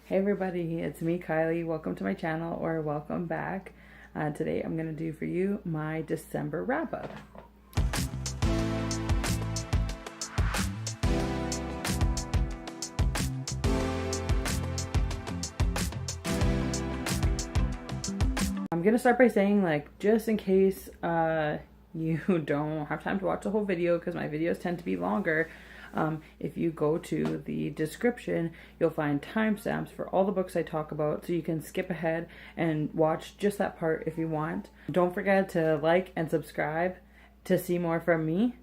Hey everybody, it's me, Kylie. Welcome to my channel, or welcome back. Today I'm going to do for you my December wrap-up. I'm going to start by saying, like, just in case you don't have time to watch the whole video, because my videos tend to be longer, if you go to the description, you'll find timestamps for all the books I talk about, so you can skip ahead and watch just that part if you want. Don't forget to like and subscribe to see more from me,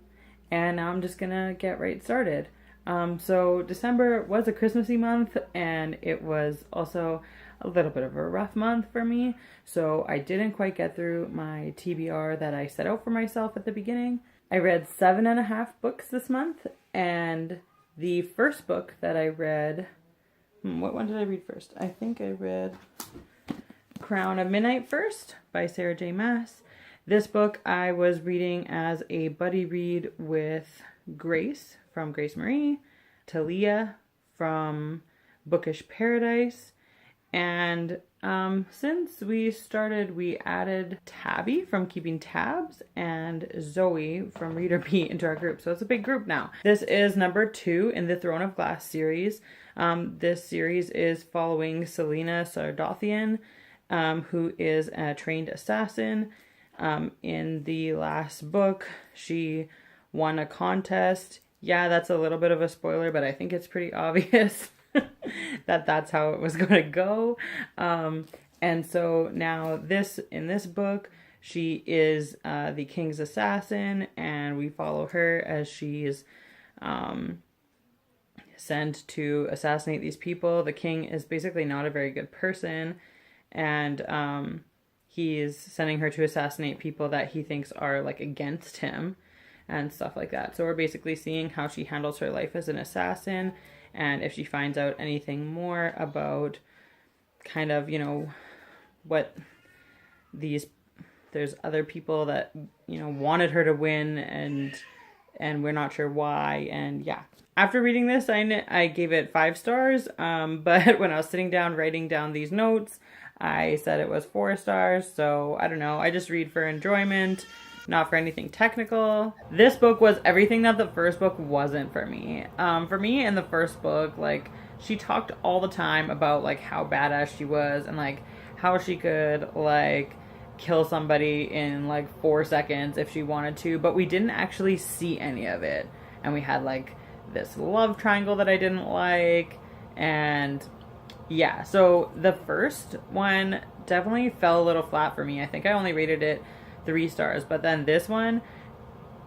and now I'm just gonna get right started. So December was a Christmassy month, and it was also a little bit of a rough month for me, so I didn't quite get through my TBR that I set out for myself at the beginning. I read 7.5 books this month, and the first book that I read, what one did I read first? I think I read Crown of Midnight first by Sarah J. Maas. This book I was reading as a buddy read with Grace from Grace Marie, Talia from Bookish Paradise, and since we started, we added Tabby from Keeping Tabs and Zoe from Reader Beat into our group. So it's a big group now. This is number 2 in the Throne of Glass series. This series is following Selena Sardothian, who is a trained assassin. In the last book, she won a contest. Yeah, that's a little bit of a spoiler, but I think it's pretty obvious that that's how it was going to go. And so now in this book, she is the king's assassin, and we follow her as she's sent to assassinate these people. The king is basically not a very good person, and he's sending her to assassinate people that he thinks are like against him and stuff like that. So we're basically seeing how she handles her life as an assassin, and if she finds out anything more about kind of, you know, what there's other people that, you know, wanted her to win, and we're not sure why. And yeah, after reading this, I gave it 5 stars, but when I was sitting down writing down these notes, I said it was 4 stars. So I don't know, I just read for enjoyment, not for anything technical. This book was everything that the first book wasn't for me. For me, in the first book, like, she talked all the time about, like, how badass she was, and, like, how she could, like, kill somebody in, like, 4 seconds if she wanted to, but we didn't actually see any of it. And we had, like, this love triangle that I didn't like, and yeah, so the first one definitely fell a little flat for me. I think I only rated it 3 stars, but then this one,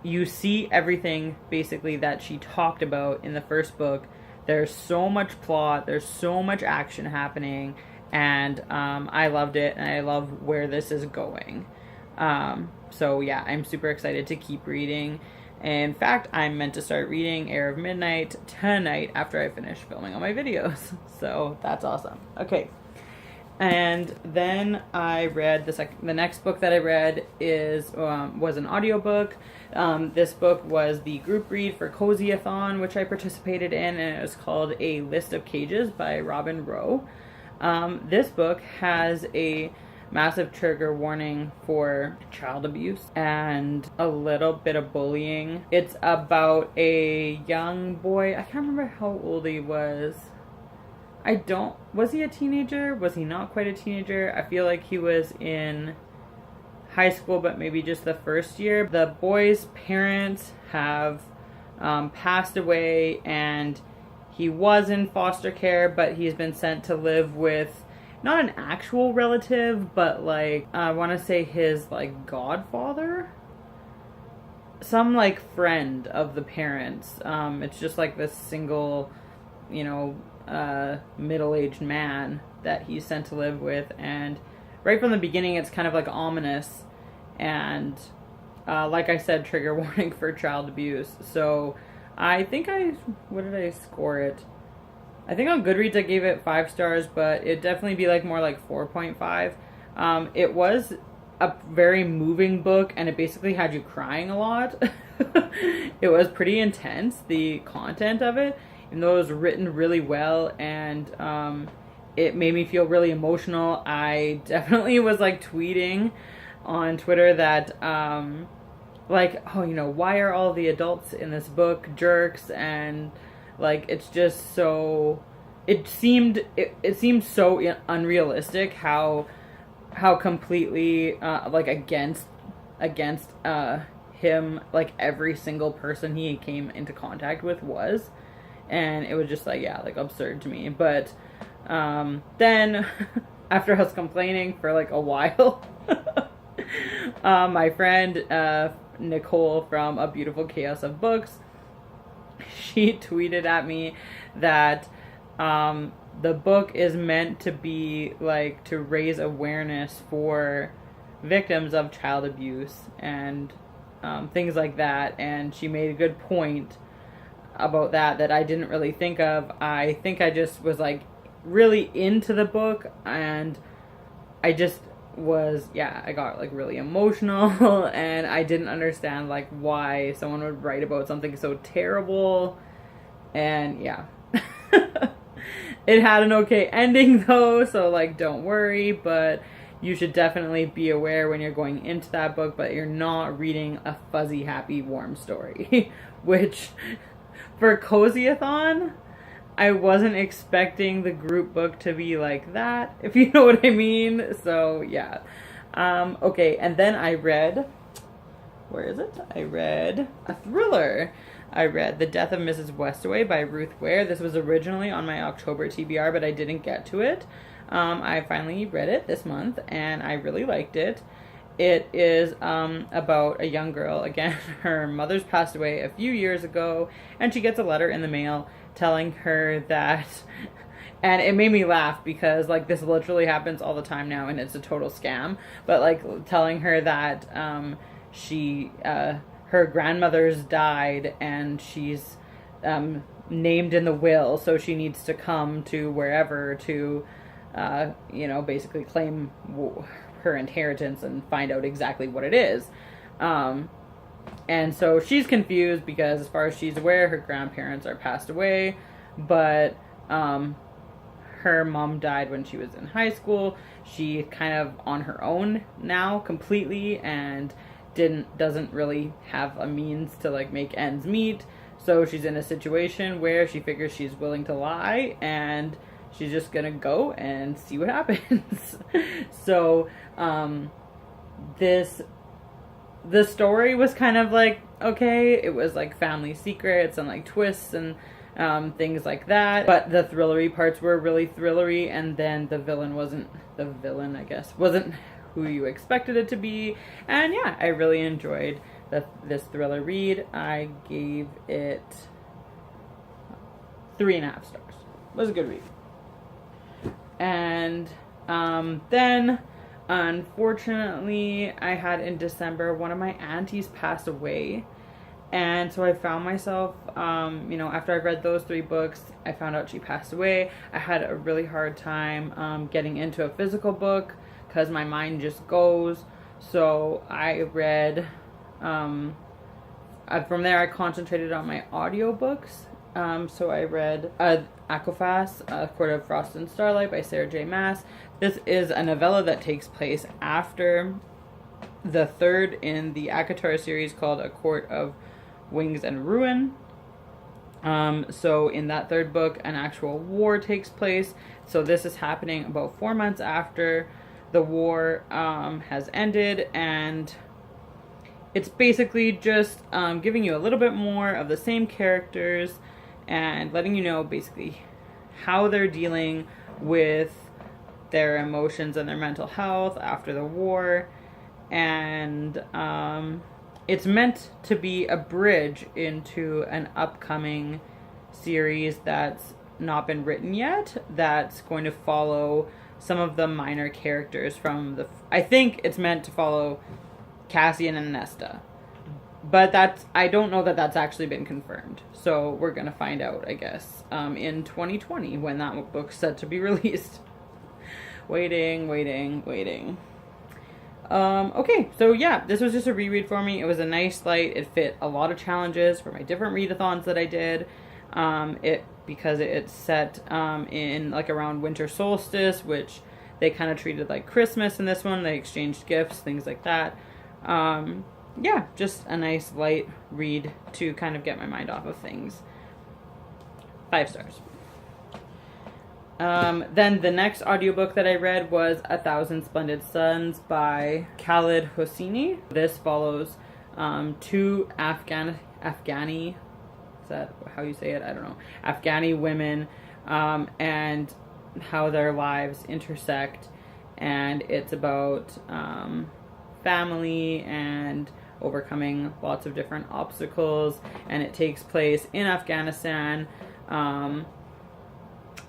you see everything basically that she talked about in the first book. There's so much plot, there's so much action happening, and I loved it, and I love where this is going. So yeah, I'm super excited to keep reading. In fact, I'm meant to start reading Heir of Midnight tonight after I finish filming all my videos. So that's awesome. Okay. And then I read the next book that I read was an audiobook. This book was the group read for Cozy-a-thon, which I participated in, and it was called A List of Cages by Robin Rowe. This book has a massive trigger warning for child abuse and a little bit of bullying. It's about a young boy. I can't remember how old he was. Was he a teenager? Was he not quite a teenager? I feel like he was in high school, but maybe just the first year. The boy's parents have passed away, and he was in foster care, but he's been sent to live with not an actual relative, but like, I want to say his like godfather? Some like friend of the parents. It's just like this single, you know, middle-aged man that he's sent to live with, and right from the beginning it's kind of like ominous, and like I said, trigger warning for child abuse. So I think what did I score it? I think on GoodReads I gave it 5 stars, but it'd definitely be like more like 4.5. It was a very moving book, and it basically had you crying a lot. It was pretty intense, the content of it, even though it was written really well, and it made me feel really emotional. I definitely was like tweeting on Twitter that like, oh, you know, why are all the adults in this book jerks? And like, it's just so, it seemed so unrealistic how completely like against him, like every single person he came into contact with was. And it was just like, yeah, like absurd to me. But then after I was complaining for like a while, my friend Nicole from A Beautiful Chaos of Books, she tweeted at me that the book is meant to be like to raise awareness for victims of child abuse and things like that. And she made a good point about that I didn't really think of. I think I just was like really into the book, and I just was, yeah, I got like really emotional and I didn't understand like why someone would write about something so terrible. And yeah. It had an okay ending though, so like don't worry, but you should definitely be aware when you're going into that book, but you're not reading a fuzzy, happy, warm story. Which, for Cozy-a-thon, I wasn't expecting the group book to be like that, if you know what I mean. So, yeah. Okay, and then I read, where is it? I read a thriller. I read The Death of Mrs. Westaway by Ruth Ware. This was originally on my October TBR, but I didn't get to it. I finally read it this month, and I really liked it. It is about a young girl. Again, her mother's passed away a few years ago, and she gets a letter in the mail telling her that, and it made me laugh because like this literally happens all the time now, and it's a total scam, but like telling her that her grandmother's died and she's named in the will, so she needs to come to wherever to you know, basically claim her inheritance and find out exactly what it is. And so she's confused because as far as she's aware, her grandparents are passed away, but her mom died when she was in high school. She kind of on her own now completely, and doesn't really have a means to like make ends meet. So she's in a situation where she figures she's willing to lie, and she's just gonna go and see what happens. So the story was kind of like, okay, it was like family secrets and like twists and things like that, but the thrillery parts were really thrillery, and then the villain wasn't the villain, I guess, wasn't who you expected it to be. And yeah, I really enjoyed this thriller read. I gave it 3.5 stars. It was a good read. And then unfortunately I had in December, one of my aunties passed away, and so I found myself you know, after I read those 3 books, I found out she passed away. I had a really hard time getting into a physical book because my mind just goes. So I read from there I concentrated on my audiobooks. So I read ACOFAS, A Court of Frost and Starlight by Sarah J. Maas. This is a novella that takes place after the third in the ACOTAR series called A Court of Wings and Ruin. So in that third book, an actual war takes place. So this is happening about 4 months after the war has ended, and it's basically just giving you a little bit more of the same characters and letting you know basically how they're dealing with their emotions and their mental health after the war. And it's meant to be a bridge into an upcoming series that's not been written yet, that's going to follow some of the minor characters from the... I think it's meant to follow Cassian and Nesta, but I don't know that that's actually been confirmed. So we're gonna find out, I guess, in 2020 when that book's set to be released. Waiting. Okay, so yeah, this was just a reread for me. It was a nice light. It fit a lot of challenges for my different readathons that I did. It because it's set in like around winter solstice, which they kind of treated like Christmas in this one. They exchanged gifts, things like that. Yeah, just a nice light read to kind of get my mind off of things. 5 stars. Then the next audiobook that I read was 1,000 Splendid Suns by Khaled Hosseini. This follows 2 Afghani, is that how you say it? I don't know. Afghani women, and how their lives intersect. And it's about family and overcoming lots of different obstacles. And it takes place in Afghanistan.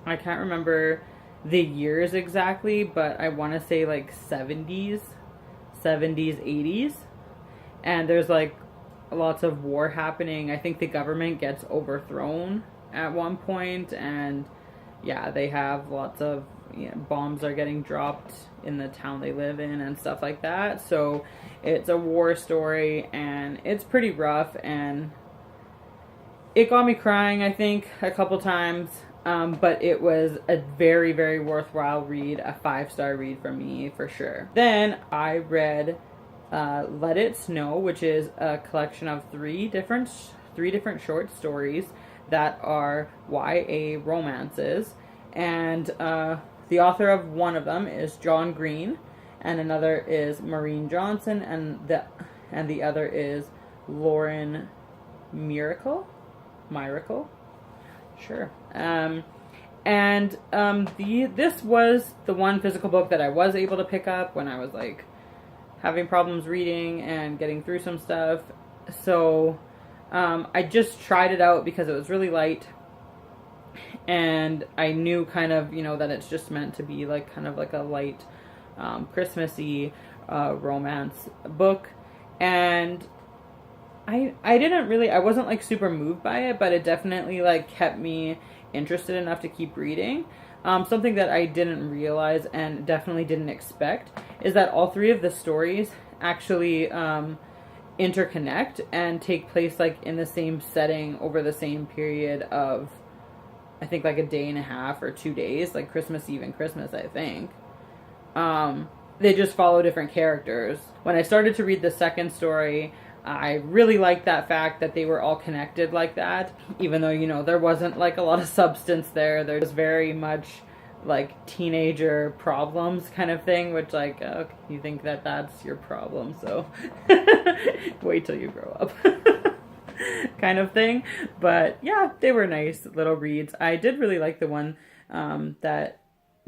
I can't remember the years exactly, but I want to say like 70s, 80s. And there's like lots of war happening. I think the government gets overthrown at one point, and yeah, they have lots of, you know, bombs are getting dropped in the town they live in and stuff like that. So it's a war story, and it's pretty rough, and it got me crying, I think, a couple times. But it was a very, very worthwhile read, a 5-star read from me for sure. Then I read Let It Snow, which is a collection of three different short stories that are YA romances. And the author of one of them is John Green, and another is Maureen Johnson, and the other is Lauren Miracle. Sure. This was the one physical book that I was able to pick up when I was like having problems reading and getting through some stuff. So I just tried it out because it was really light, and I knew kind of, you know, that it's just meant to be like kind of like a light Christmassy romance book. And I wasn't like super moved by it, but it definitely like kept me interested enough to keep reading. Something that I didn't realize and definitely didn't expect is that all 3 of the stories actually interconnect and take place like in the same setting over the same period of, I think, like a day and a half or 2 days, like Christmas Eve and Christmas, I think. They just follow different characters. When I started to read the second story, I really liked that fact that they were all connected like that, even though, you know, there wasn't like a lot of substance there. There was very much like teenager problems kind of thing, which like, okay, you think that that's your problem, so wait till you grow up kind of thing. But yeah, they were nice little reads. I did really like the one that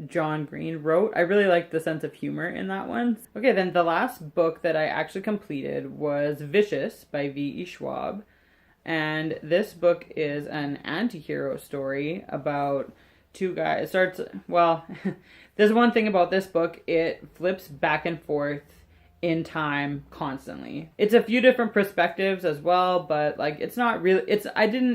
John Green wrote. I really liked the sense of humor in that one. Okay, then the last book that I actually completed was Vicious by V.E. Schwab. And this book is an anti-hero story about 2 guys. There's one thing about this book. It flips back and forth in time constantly. It's a few different perspectives as well, but like it's not really,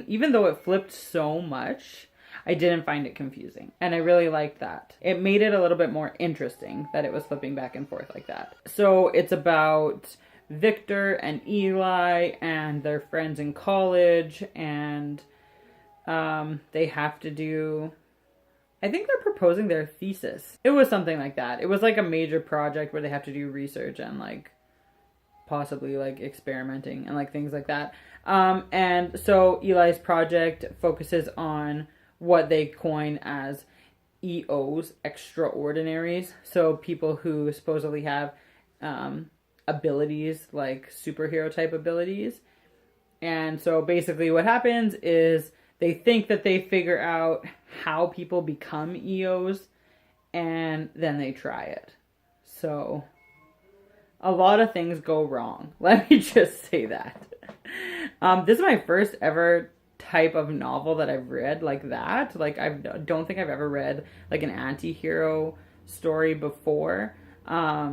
even though it flipped so much, I didn't find it confusing. And I really liked that. It made it a little bit more interesting that it was flipping back and forth like that. So it's about Victor and Eli and their friends in college, and they have to do, I think they're proposing their thesis. It was something like that. It was like a major project where they have to do research and like possibly like experimenting and like things like that. And so Eli's project focuses on what they coin as EOs, extraordinaries. So people who supposedly have abilities, like superhero type abilities. And so basically what happens is they think that they figure out how people become EOs, and then they try it. So a lot of things go wrong. Let me just say that. This is my first ever type of novel that I've read like that. Like, I don't think I've ever read like an anti-hero story before. I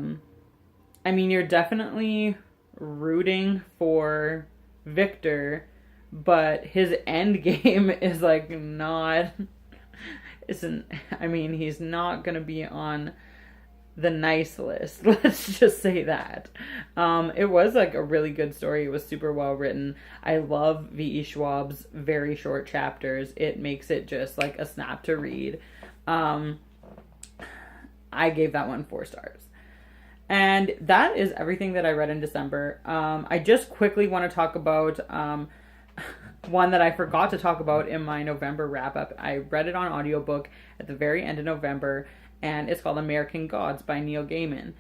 mean, you're definitely rooting for Victor, but his end game is like he's not gonna be on the nice list. Let's just say that. It was like a really good story. It was super well written. I love V.E. Schwab's very short chapters. It makes it just like a snap to read. I gave that one 4 stars. And that is everything that I read in December. I just quickly want to talk about one that I forgot to talk about in my November wrap-up. I read it on audiobook at the very end of November, and it's called American Gods by Neil Gaiman.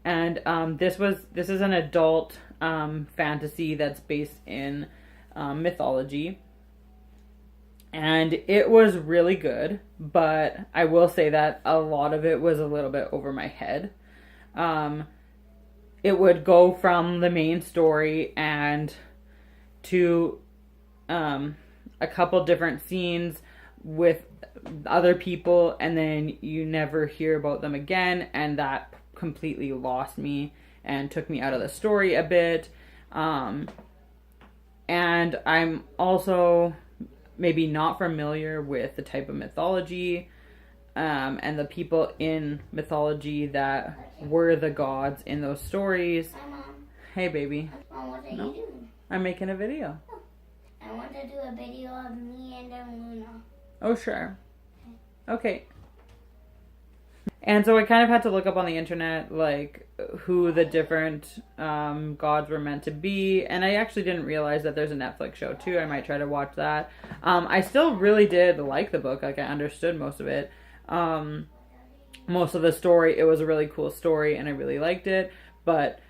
And this is an adult fantasy that's based in mythology. And it was really good, but I will say that a lot of it was a little bit over my head. It would go from the main story and to a couple different scenes with other people, and then you never hear about them again, and that completely lost me and took me out of the story a bit. And I'm also maybe not familiar with the type of mythology and the people in mythology that were the gods in those stories. Hi, Mom. Hey, baby. Mom, what are you doing? I'm making a video. I want to do a video of me and Luna. Oh, sure. Okay. And so I kind of had to look up on the internet, like, who the different gods were meant to be. And I actually didn't realize that there's a Netflix show, too. I might try to watch that. I still really did like the book. Like, I understood most of it. Most of the story, it was a really cool story, and I really liked it. But,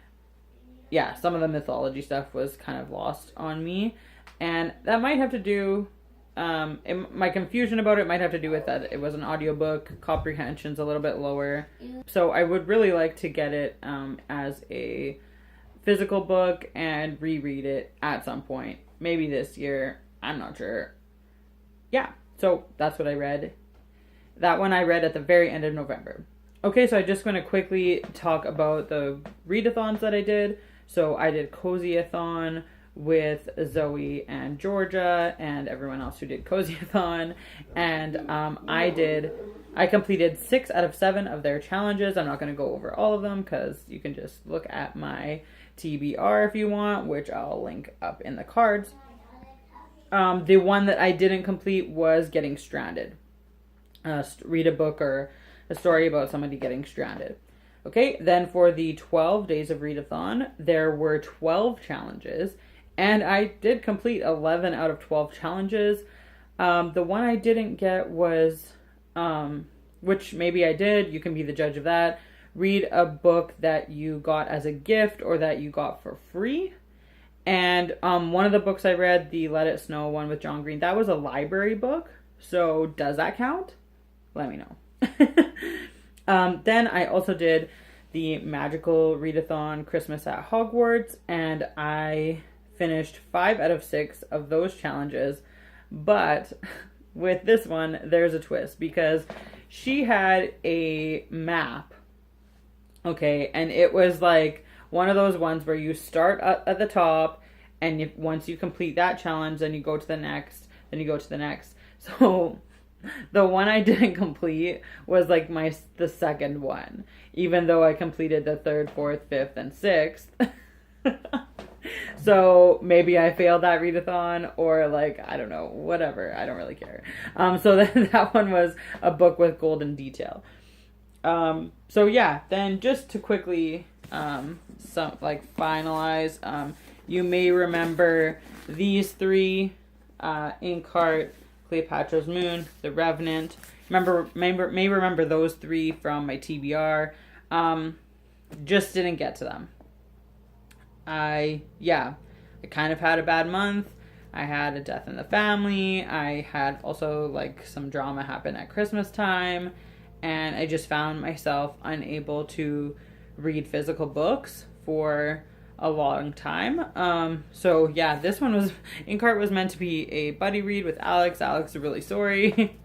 yeah, some of the mythology stuff was kind of lost on me. And that might have to do... my confusion about it might have to do with that it was an audiobook, comprehension's a little bit lower. So I would really like to get it as a physical book and reread it at some point. Maybe this year. I'm not sure. Yeah, so that's what I read. That one I read at the very end of November. Okay, so I'm just going to quickly talk about the readathons that I did. So I did Cozy-a-thon with Zoe and Georgia and everyone else who did Cozy-a-thon. And I completed 6 out of 7 of their challenges. I'm not going to go over all of them because you can just look at my TBR if you want, which I'll link up in the cards. The one that I didn't complete was Getting Stranded. Read a book or a story about somebody getting stranded. Okay, then for the 12 days of readathon, there were 12 challenges. And I did complete 11 out of 12 challenges. The one I didn't get was, which maybe I did, you can be the judge of that. Read a book that you got as a gift or that you got for free. And one of the books I read, the Let It Snow one with John Green, that was a library book. So does that count? Let me know. Then I also did the magical readathon Christmas at Hogwarts, and I finished 5 out of 6 of those challenges. But with this one, there's a twist because she had a map. Okay, and it was like one of those ones where you start at the top, and once you complete that challenge, then you go to the next, then you go to the next. So the one I didn't complete was like the second one, even though I completed the 3rd, 4th, 5th, and 6th. So maybe I failed that readathon, or like, I don't know, whatever. I don't really care. So then that one was a book with golden detail. So yeah, then just to quickly finalize, you may remember these 3, Inkheart, Cleopatra's Moon, The Revenant. May remember those 3 from my TBR. Just didn't get to them. I kind of had a bad month. I had a death in the family. I had also like some drama happen at Christmas time, and I just found myself unable to read physical books for a long time. So yeah, this one was, Inkheart was meant to be a buddy read with Alex. Alex is really sorry,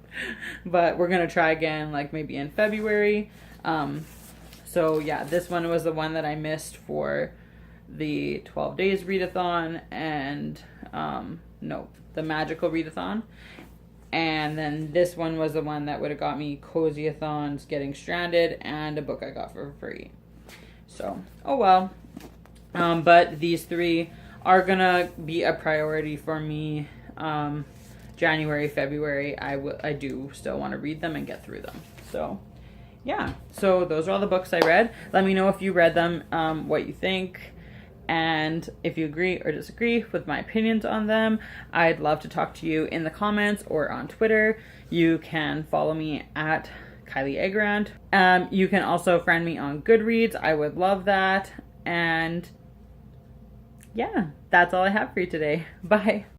but we're gonna try again, like maybe in February. So yeah, this one was the one that I missed for the 12 days readathon and the magical readathon. And then this one was the one that would have got me Cozy-a-thons, Getting Stranded, and a book I got for free. So, oh well. But these 3 are gonna be a priority for me. January, February, I do still want to read them and get through them. So, yeah. So those are all the books I read. Let me know if you read them, what you think. And if you agree or disagree with my opinions on them. I'd love to talk to you in the comments or on Twitter. You can follow me at KylieAgarand. You can also friend me on GoodReads. I would love that. And yeah, that's all I have for you today. Bye.